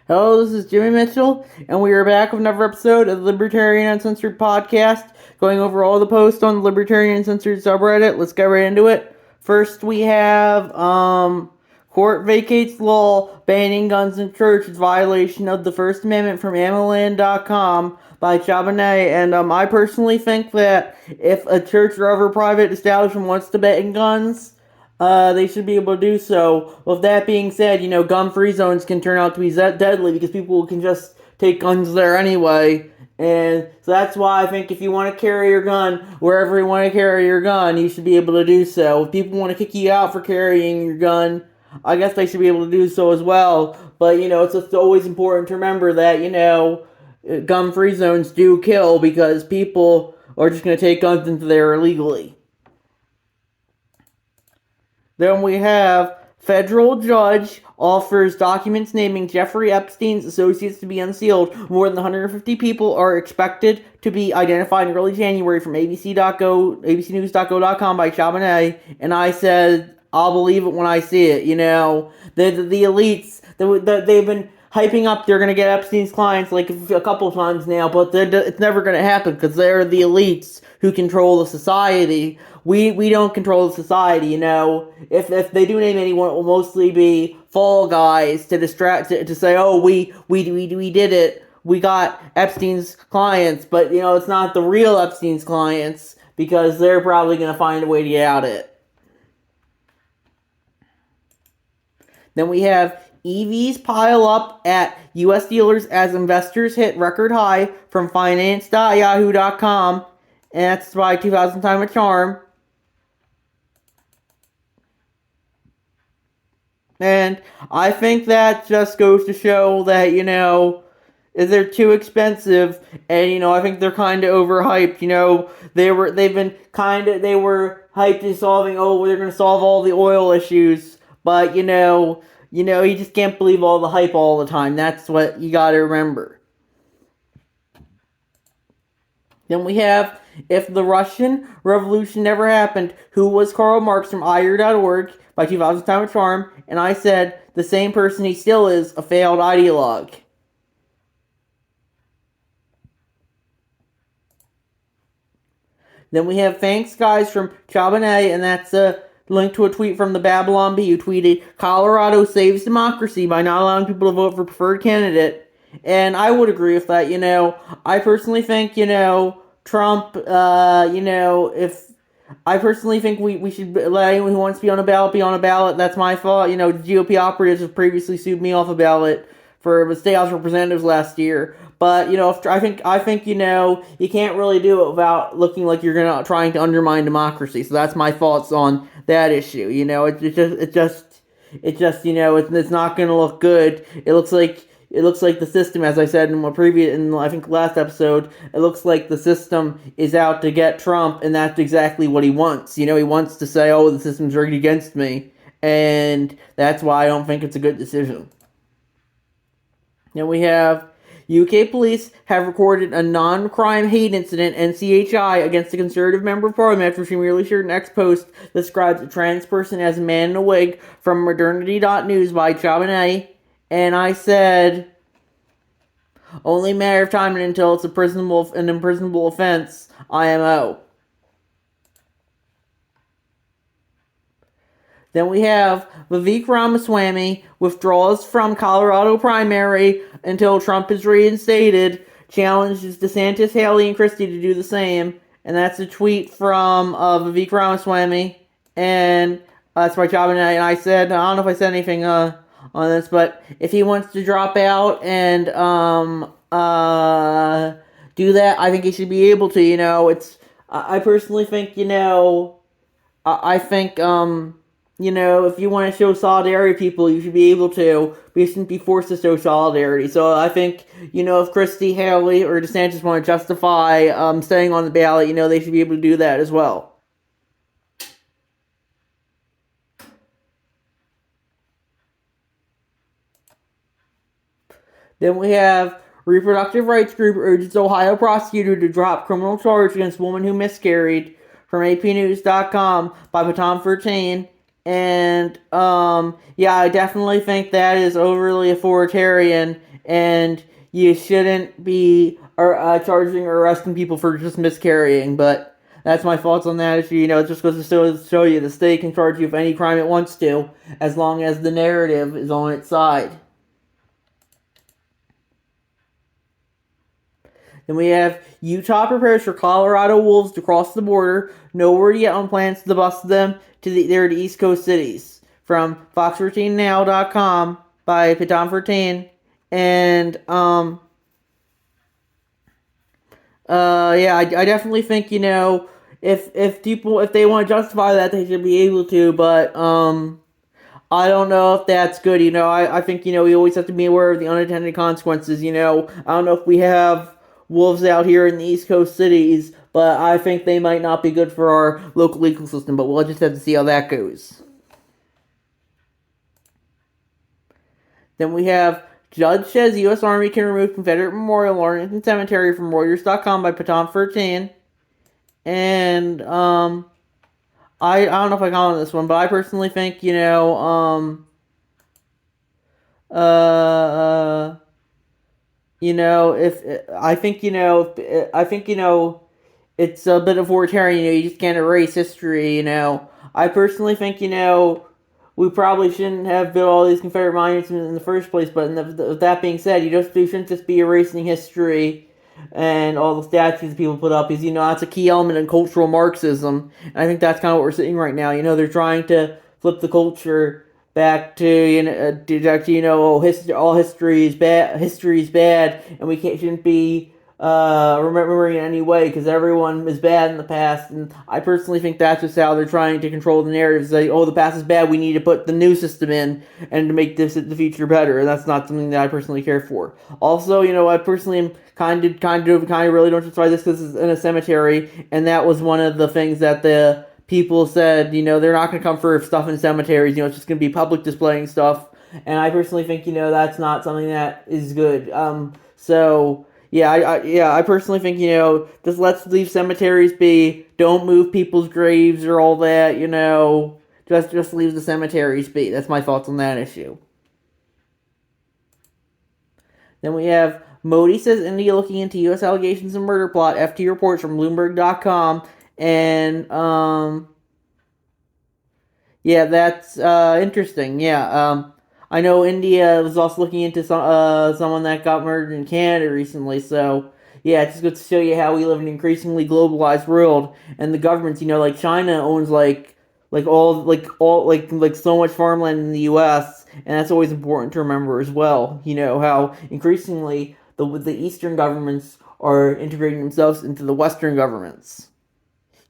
Hello, this is Jimmy Mitchell, and we are back with another episode of the Libertarian Uncensored podcast, going over all the posts on the Libertarian Uncensored subreddit. Let's get right into it. First, we have, court vacates law banning guns in church is violation of the First Amendment from Amaland.com by Chabonet, and, I personally think that if a church or other private establishment wants to ban guns, they should be able to do so. With that being said, gun-free zones can turn out to be deadly because people can just take guns there anyway. And so that's why I think if you want to carry your gun wherever you want to carry your gun, you should be able to do so. If people want to kick you out for carrying your gun, I guess they should be able to do so as well. But, it's just always important to remember that, gun-free zones do kill because people are just going to take guns into there illegally. Then we have federal judge offers documents naming Jeffrey Epstein's associates to be unsealed. More than 150 people are expected to be identified in early January from abcnews.go.com by Chabonet. And I said, I'll believe it when I see it. The elites, they've been hyping up they're going to get Epstein's clients like a couple times now, but it's never going to happen because they're the elites who control the society. We don't control the society, If they do name anyone, it will mostly be fall guys to distract, to say, oh, we did it. We got Epstein's clients, but, it's not the real Epstein's clients because they're probably going to find a way to get out of it. Then we have EVs pile up at U.S. dealers as investors hit record high from finance.yahoo.com, and that's by 2,000 Time a Charm. And I think that just goes to show that, they're too expensive, and, I think they're kind of overhyped, they were hyped in solving, they're going to solve all the oil issues, but, you just can't believe all the hype all the time. That's what you gotta remember. Then we have, if the Russian Revolution never happened, who was Karl Marx from IR.org by 2000 Time of Charm, and I said, the same person he still is, a failed ideologue. Then we have thanks guys from Chabonet, and that's a link to a tweet from the Babylon Bee, who tweeted, Colorado saves democracy by not allowing people to vote for preferred candidate. And I would agree with that, I personally think, Trump, if I personally think we should let anyone who wants to be on a ballot. That's my fault. GOP operatives have previously sued me off a ballot for the State House of Representatives last year. But, I think, you can't really do it without looking like you're trying to undermine democracy. So that's my thoughts on that issue. It's not going to look good. It looks like the system, as I said in I think last episode, it looks like the system is out to get Trump, and that's exactly what he wants. He wants to say, oh, the system's rigged against me, and that's why I don't think it's a good decision. Then we have UK police have recorded a non-crime hate incident, NCHI, against a Conservative member of Parliament after she merely shared an ex-post that describes a trans person as a man in a wig from modernity.news by Chabonet. And I said, only a matter of time until it's an imprisonable offense, IMO. Then we have Vivek Ramaswamy withdraws from Colorado primary until Trump is reinstated, challenges DeSantis, Haley, and Christie to do the same. And that's a tweet from Vivek Ramaswamy. And that's by Chabonet. And I said, I don't know if I said anything on this, but if he wants to drop out and do that, I think he should be able to. I personally think, I think, if you want to show solidarity to people, you should be able to. We shouldn't be forced to show solidarity. So I think, if Christie, Haley, or DeSantis want to justify staying on the ballot, they should be able to do that as well. Then we have reproductive rights group urges Ohio prosecutor to drop criminal charge against woman who miscarried from apnews.com by Baton 13. And, I definitely think that is overly authoritarian, and you shouldn't be charging or arresting people for just miscarrying. But that's my thoughts on that issue. It just goes to show you the state can charge you with any crime it wants to, as long as the narrative is on its side. Then we have Utah prepares for Colorado Wolves to cross the border. No word yet on plans to bust them to the East Coast cities. From Fox13Now.com by Piton13. And yeah, I definitely think if they want to justify that, they should be able to, but I don't know if that's good. I think we always have to be aware of the unintended consequences. I don't know if we have wolves out here in the East Coast cities, but I think they might not be good for our local legal system. But we'll just have to see how that goes. Then we have Judge says U.S. Army can remove Confederate Memorial Arlington Cemetery from Reuters.com by Piton13. And I don't know if I comment on this one, but I personally think if I think it's a bit authoritarian. You just can't erase history. I personally think we probably shouldn't have built all these Confederate monuments in the first place. But that being said, you shouldn't just be erasing history and all the statues people put up, because that's a key element in cultural Marxism. And I think that's kind of what we're seeing right now. They're trying to flip the culture back to all history is bad. History is bad, and we shouldn't be remembering in any way, because everyone is bad in the past. And I personally think that's just how they're trying to control the narrative. Say, oh, the past is bad, we need to put the new system in and to make the future better. And that's not something that I personally care for. Also, I personally am kind of really don't justify this because it's in a cemetery, and that was one of the things that the people said. They're not going to come for stuff in cemeteries. It's just going to be public displaying stuff. And I personally think that's not something that is good. So yeah, I personally think just let's leave cemeteries be. Don't move people's graves or all that. Just leave the cemeteries be. That's my thoughts on that issue. Then we have Modi says India looking into U.S. allegations of murder plot. FT reports from Bloomberg.com. And yeah, that's interesting. Yeah, I know India was also looking into someone that got murdered in Canada recently. So yeah, it's just good to show you how we live in an increasingly globalized world, and the governments, like China owns all so much farmland in the U.S., and that's always important to remember as well. How increasingly the Eastern governments are integrating themselves into the Western governments.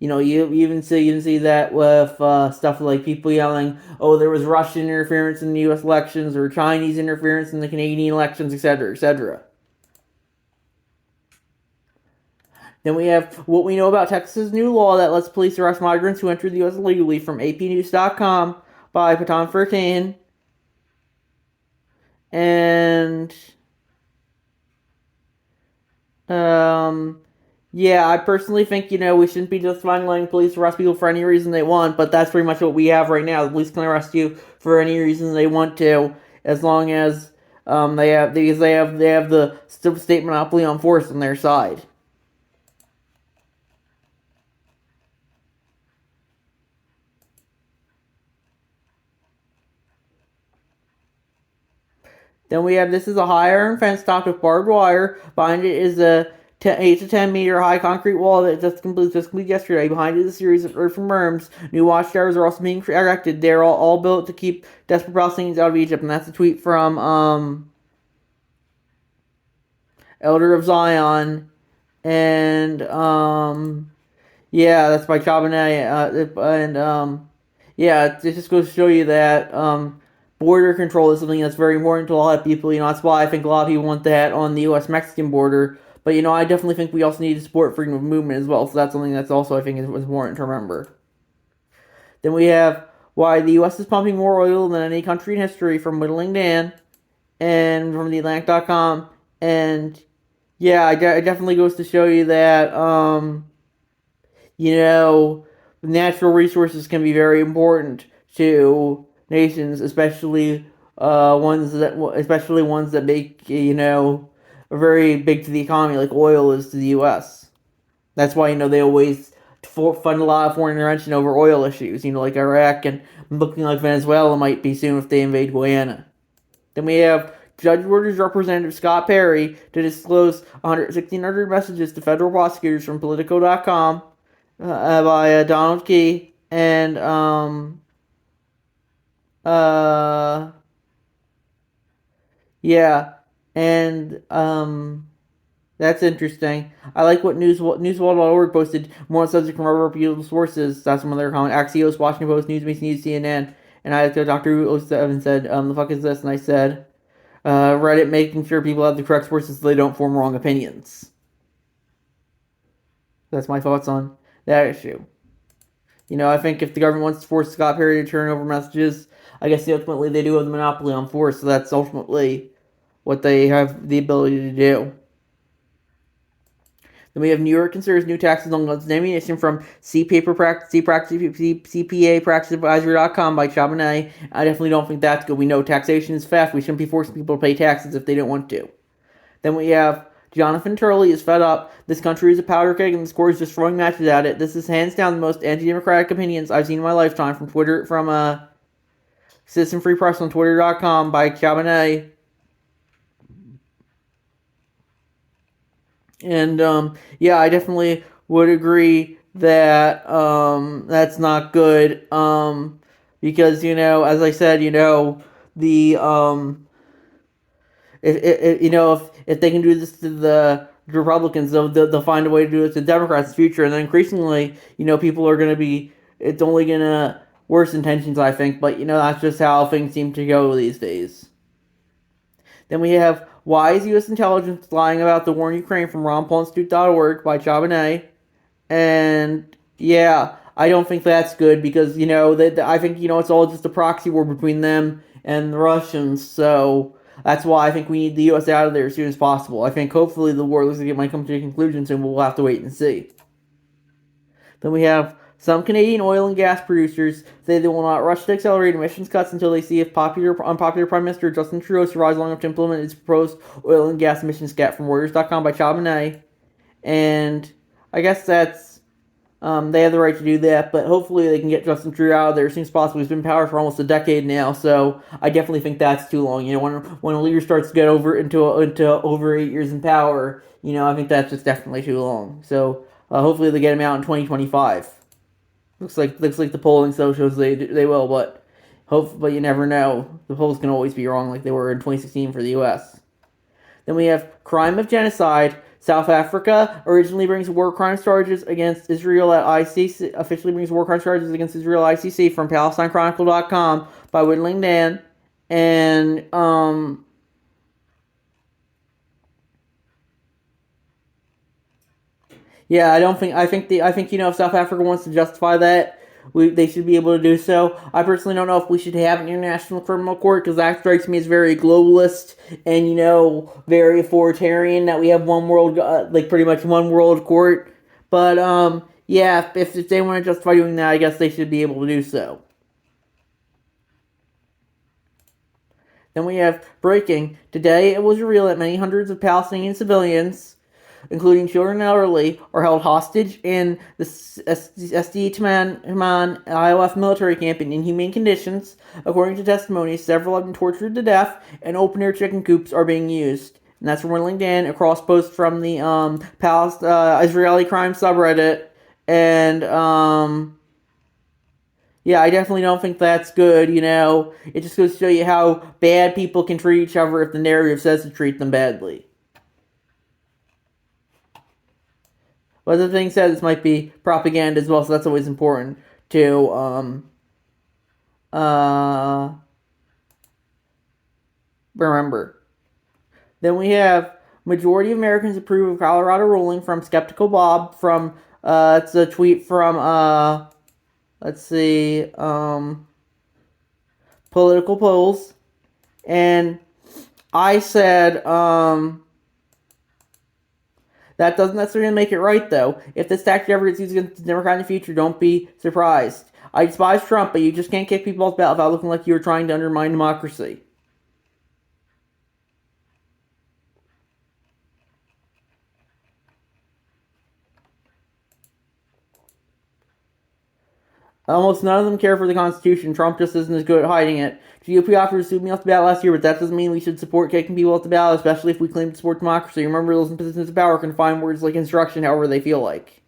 You even see that with stuff like people yelling, "Oh, there was Russian interference in the U.S. elections or Chinese interference in the Canadian elections, etc., etc." Then we have what we know about Texas' new law that lets police arrest migrants who enter the U.S. illegally from APnews.com by Piton13. And yeah, I personally think, we shouldn't be justifying letting police arrest people for any reason they want, but that's pretty much what we have right now. The police can arrest you for any reason they want to, as long as they have the state monopoly on force on their side. Then we have this is a high iron fence topped with barbed wire. Behind it is a 8 to 10 meter high concrete wall that just completed yesterday. Behind it is a series of earth from berms. New watchtowers are also being erected. They're all built to keep desperate Palestinians out of Egypt. And that's a tweet from Elder of Zion. And yeah, that's by Chabanay. Yeah, it just goes to show you that border control is something that's very important to a lot of people. That's why I think a lot of people want that on the U.S.-Mexican border. But, I definitely think we also need to support freedom of movement as well. So that's something that's also, I think, is important to remember. Then we have why the U.S. is pumping more oil than any country in history from Whittling Dan and from TheAtlantic.com. And, yeah, it definitely goes to show you that, natural resources can be very important to nations, especially ones that, especially ones that make, very big to the economy, like oil is to the U.S. That's why, they always fund a lot of foreign intervention over oil issues, like Iraq, and looking like Venezuela might be soon if they invade Guyana. Then we have Judge orders Representative Scott Perry to disclose 1,600 messages to federal prosecutors from Politico.com by Donald Key and yeah, and that's interesting. I like what Newswall.org posted more on subject from reputable sources. That's one of their comments. Axios, Washington Post, Newsmax News, CNN, and I Dr. 07 said, "The fuck is this?" And I said, Reddit making sure people have the correct sources so they don't form wrong opinions. That's my thoughts on that issue. I think if the government wants to force Scott Perry to turn over messages, I guess ultimately they do have the monopoly on force, so that's ultimately what they have the ability to do. Then we have New York considers new taxes on guns and ammunition from CPA Practice Advisory.com by Chabonet. I definitely don't think that's good. We know taxation is fast. We shouldn't be forcing people to pay taxes if they don't want to. Then we have Jonathan Turley is fed up. This country is a powder keg and the score is just throwing matches at it. This is hands down the most anti-democratic opinions I've seen in my lifetime from Citizen Free Press on Twitter.com by Chabonet. And yeah, I definitely would agree that that's not good. Because as I said, the if they can do this to the Republicans, they'll find a way to do it to the Democrats in the future, and then increasingly, people are going to be. It's only going to worsen tensions, I think. But that's just how things seem to go these days. Then we have Why is U.S. Intelligence Lying About the War in Ukraine from RonPaulInstitute.org by Chabonet. And yeah, I don't think that's good because, I think, it's all just a proxy war between them and the Russians. So that's why I think we need the U.S. out of there as soon as possible. I think hopefully the war looks like it might come to a conclusion soon, but we'll have to wait and see. Then we have some Canadian oil and gas producers say they will not rush to accelerate emissions cuts until they see if unpopular Prime Minister Justin Trudeau survives long enough to implement his proposed oil and gas emissions cap from Reuters.com by Chabonet. And I guess that's they have the right to do that, but hopefully they can get Justin Trudeau out of there as soon as possible. He's been in power for almost a decade now, so I definitely think that's too long. When a leader starts to get into over 8 years in power, I think that's just definitely too long. So hopefully they get him out in 2025. Looks like the polling so shows they will, but you never know. The polls can always be wrong, like they were in 2016 for the U.S. Then we have crime of genocide. South Africa originally brings war crimes charges against Israel at ICC. Officially brings war crimes charges against Israel at ICC from PalestineChronicle.com by Whittling Dan, and yeah, I think if South Africa wants to justify that, they should be able to do so. I personally don't know if we should have an international criminal court because that strikes me as very globalist and very authoritarian. That we have one world, like pretty much one world court. But yeah, if they want to justify doing that, I guess they should be able to do so. Then we have breaking. Today it was revealed that many hundreds of Palestinian civilians, including children and elderly, are held hostage in the SD Taman IOF military camp in inhumane conditions. According to testimony, several have been tortured to death, and open-air chicken coops are being used. And that's from Whittling Dan, a cross post from the Israeli crime subreddit. And yeah, I definitely don't think that's good. It just goes to show you how bad people can treat each other if the narrative says to treat them badly. But the thing said, this might be propaganda as well, so that's always important to remember. Then we have majority of Americans approve of Colorado ruling from Skeptical Bob from it's a tweet from let's see Political Polls, and I said that doesn't necessarily make it right, though. If this tactic ever gets used against the Democrat in the future, don't be surprised. I despise Trump, but you just can't kick people off the ballot without looking like you were trying to undermine democracy. Almost none of them care for the Constitution. Trump just isn't as good at hiding it. GOP offered to sue me off the ballot last year, but that doesn't mean we should support kicking people off the ballot, especially if we claim to support democracy. Remember, those in positions of power can find words like instruction however they feel like.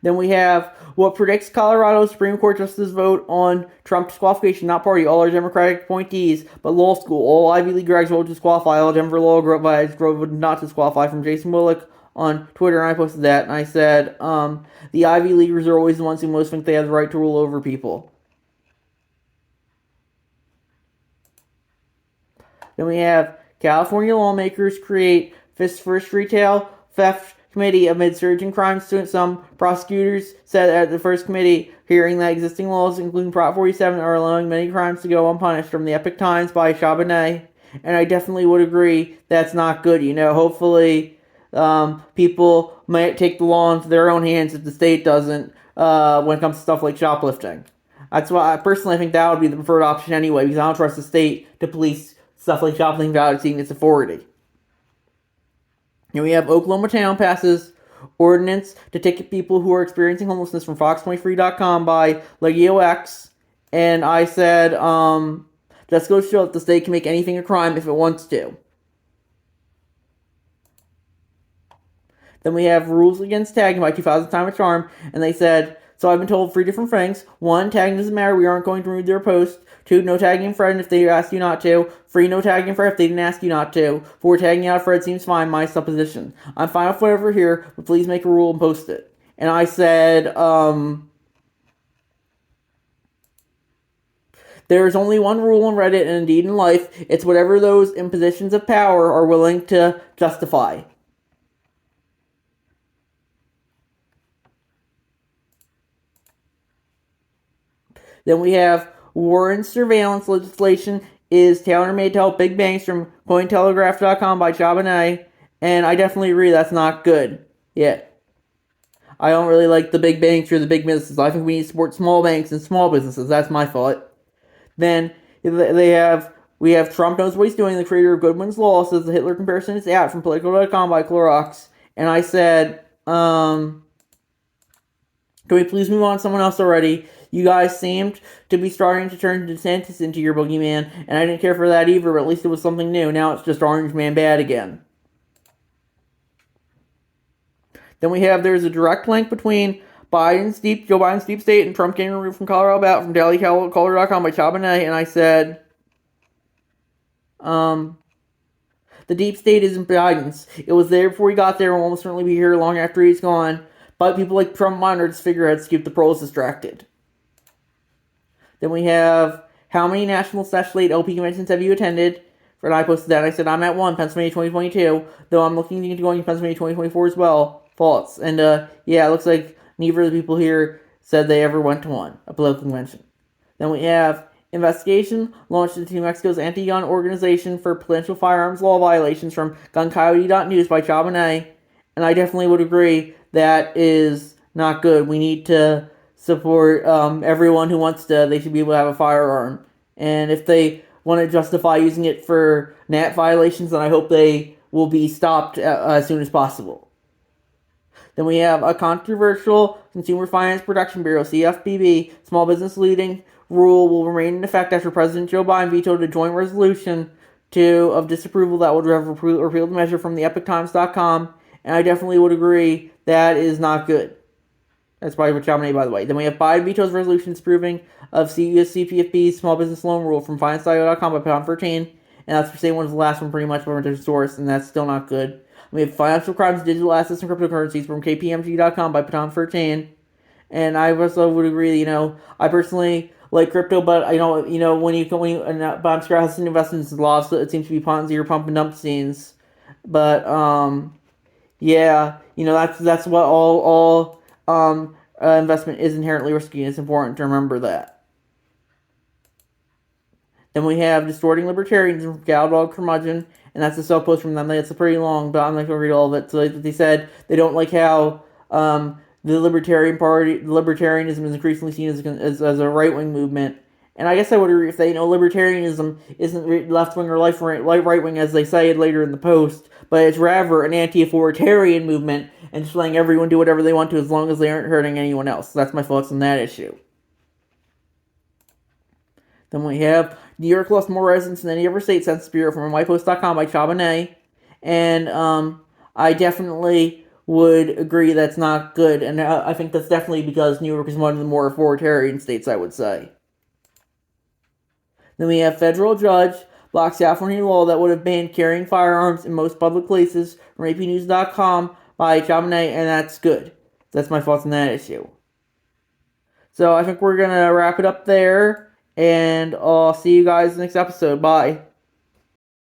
Then we have what predicts Colorado Supreme Court justices vote on Trump disqualification, not party. All are Democratic appointees, but law school. All Ivy League grads vote to disqualify. All Denver law grads voted not to disqualify. From Jason Willick on Twitter, and I posted that, and I said, the Ivy Leaguers are always the ones who most think they have the right to rule over people. Then we have California lawmakers create first retail theft committee amid surging crimes. Some prosecutors said at the first committee hearing that existing laws, including Prop 47, are allowing many crimes to go unpunished. From the Epic Times by Chabonet. And I definitely would agree that's not good. Hopefully people might take the law into their own hands if the state doesn't when it comes to stuff like shoplifting. That's why I personally think that would be the preferred option anyway, because I don't trust the state to police stuff like shoplifting without exceeding its authority. And we have Oklahoma town passes ordinance to ticket people who are experiencing homelessness from Fox23.com by Legio X. And I said, just goes to show that the state can make anything a crime if it wants to. Then we have rules against tagging by 2000 Time of Charm. And they said, so I've been told 3 different things. 1, tagging doesn't matter. We aren't going to remove their post. 2, no tagging a friend if they ask you not to. 3, no tagging a friend if they didn't ask you not to. 4, tagging out a friend seems fine, my supposition. I'm fine with whatever here, but please make a rule and post it. And I said, there's only one rule on Reddit and indeed in life. It's whatever those in positions of power are willing to justify. Then we have Warren's surveillance legislation is tailor-made to help big banks from Cointelegraph.com by Chabonet, and I definitely agree that's not good. Yeah. I don't really like the big banks or the big businesses. I think we need to support small banks and small businesses. That's my thought. Then we have Trump knows what he's doing. The creator of Goodwin's Law says the Hitler comparison is out from Politico.com by Clorox. And I said, can we please move on to someone else already? You guys seemed to be starting to turn DeSantis into your boogeyman, and I didn't care for that either, but at least it was something new. Now it's just Orange Man bad again. Then we have, there's a direct link between Joe Biden's deep state and Trump getting removed from Colorado ballot from dailycaller.com by Chabonet, and I said, the deep state isn't Biden's. It was there before he got there and will almost certainly be here long after he's gone, but people like Trump monitor its figureheads to keep the pros distracted. Then we have, how many national / LP conventions have you attended? And I posted that, and I said, I'm at 1, Pennsylvania 2022, though I'm looking into going to Pennsylvania 2024 as well. Thoughts. And, yeah, it looks like neither of the people here said they ever went to one, a political convention. Then we have, investigation launched into Mexico's anti-gun organization for potential firearms law violations from GunCoyote.news by Chabonet, and I definitely would agree that is not good. We need to support everyone who wants to. They should be able to have a firearm. And if they want to justify using it for NAT violations, then I hope they will be stopped as soon as possible. Then we have a controversial Consumer Finance Protection Bureau, CFPB, small business leading rule will remain in effect after President Joe Biden vetoed a joint resolution of disapproval that would have repealed the measure from the EpicTimes.com, and I definitely would agree that is not good. That's probably what Chabonet, by the way. Then we have Biden vetoes resolution disapproving of CFPB's small business loan rule from Finance.io.com by pound 13, and that's the same one as the last one pretty much from a different source, and that's still not good. We have financial crimes, digital assets, and cryptocurrencies from KPMG.com by Paton 13. And I also would agree, I personally like crypto, but but I'm sure it has some investments in laws, so it seems to be Ponzi or pump and dump scenes. But, yeah, that's what all investment is inherently risky, and it's important to remember that. Then we have Distorting Libertarianism from Galdog Curmudgeon, and that's a self-post from them. It's pretty long, but I'm not going to read all of it. So they said they don't like how the Libertarian Party, libertarianism is increasingly seen as a right-wing movement, And I guess I would agree if they know libertarianism isn't left wing or right wing as they say later in the post, but it's rather an anti-authoritarian movement and just letting everyone do whatever they want to as long as they aren't hurting anyone else. That's my thoughts on that issue. Then we have New York lost more residents than any other state Census Bureau from MyPost.com by Charbonnet. And I definitely would agree that's not good. And I think that's definitely because New York is one of the more authoritarian states, I would say. Then we have federal judge blocks California law that would have banned carrying firearms in most public places from APnews.com by Charbonnet, and that's good. That's my thoughts on that issue. So I think we're going to wrap it up there, and I'll see you guys next episode. Bye.